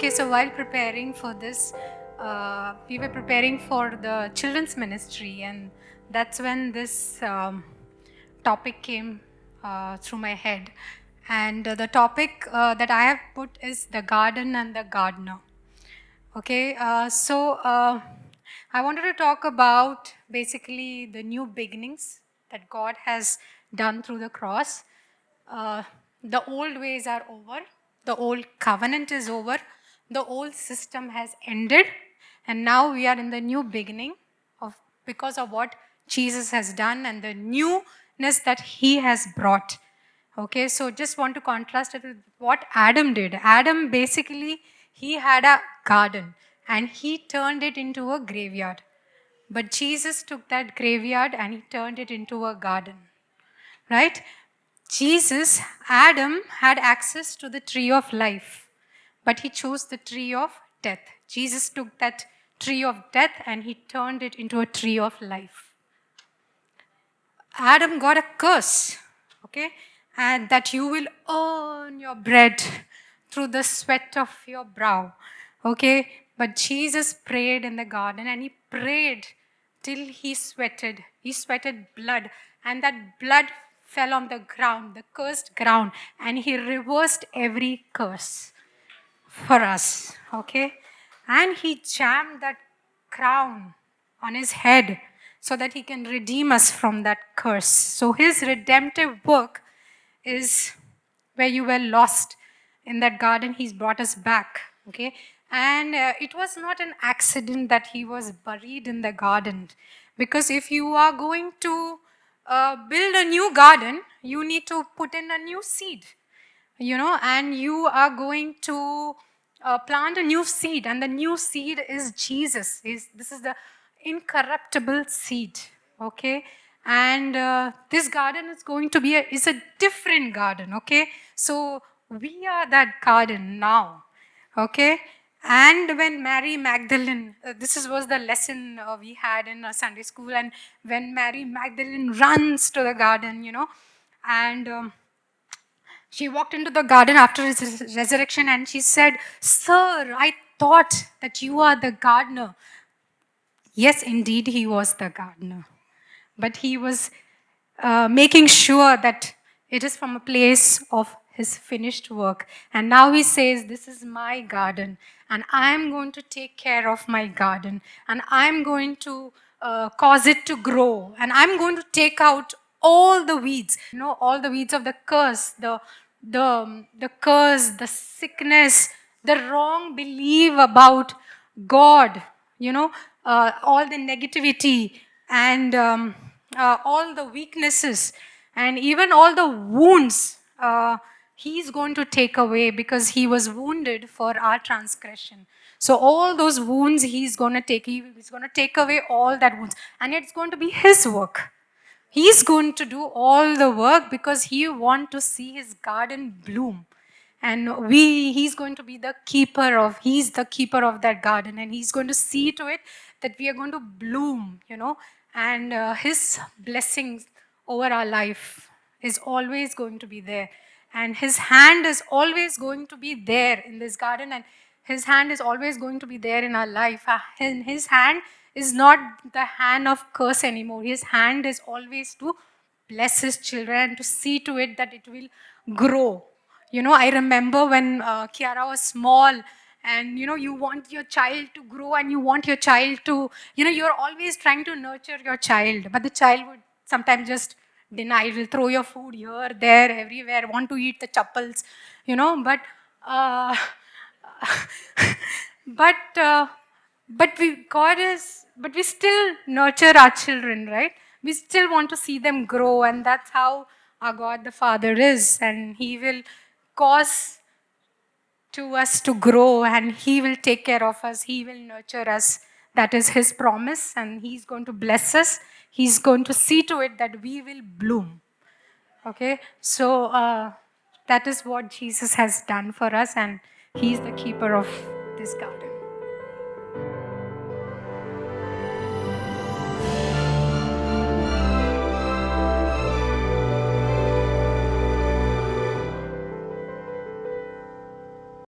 Okay, so while preparing for this, we were preparing for the children's ministry, and that's when this topic came through my head. And the topic that I have put is the garden and the gardener. Okay, I wanted to talk about basically the new beginnings that God has done through the cross. The old ways are over, the old covenant is over, the old system has ended, and now we are in the new beginning of because of what Jesus has done and the newness that He has brought. Okay, so just want to contrast it with what Adam did. Adam basically, he had a garden and he turned it into a graveyard. But Jesus took that graveyard and he turned it into a garden. Right? Adam had access to the tree of life, but he chose the tree of death. Jesus took that tree of death and he turned it into a tree of life. Adam got a curse, okay? And that you will earn your bread through the sweat of your brow, okay? But Jesus prayed in the garden and he prayed till he sweated. He sweated blood, and that blood fell on the ground, the cursed ground, and he reversed every curse for us, okay? And he jammed that crown on his head so that he can redeem us from that curse. So his redemptive work is where you were lost in that garden, he's brought us back, okay? And it was not an accident that he was buried in the garden, because if you are going to build a new garden, you need to put in a new seed, and you are going to plant a new seed, and the new seed is Jesus. This is the incorruptible seed, okay? And this garden is going to be is a different garden, okay? So we are that garden now, okay? And when Mary Magdalene, was the lesson we had in Sunday school, and when Mary Magdalene runs to the garden, and she walked into the garden after his resurrection and she said, "Sir, I thought that you are the gardener." Yes, indeed, he was the gardener. But he was making sure that it is from a place of his finished work. And now he says, "This is my garden, and I'm going to take care of my garden, and I'm going to cause it to grow, and I'm going to take out all the weeds, all the weeds of the curse, the curse, the sickness, the wrong belief about God, all the negativity and all the weaknesses and even all the wounds. He's going to take away because he was wounded for our transgression. So all those wounds he's going to take. He's going to take away all that wounds, and it's going to be his work. He's going to do all the work because he wants to see his garden bloom. And he's going to be he's the keeper of that garden, and he's going to see to it that we are going to bloom, and his blessings over our life is always going to be there. And his hand is always going to be there in this garden, and his hand is always going to be there in our life. And his hand is not the hand of curse anymore. His hand is always to bless his children and to see to it that it will grow. I remember when Kiara was small, and you want your child to grow, and you want your child to, you're always trying to nurture your child, but the child would sometimes just deny, will throw your food here, there, everywhere, want to eat the chappals, but uh, but but we still nurture our children, right? We still want to see them grow, and that's how our God the Father is, and He will cause to us to grow, and He will take care of us. He will nurture us. That is His promise, and He's going to bless us. He's going to see to it that we will bloom. Okay, so that is what Jesus has done for us, and He's the keeper of this garden.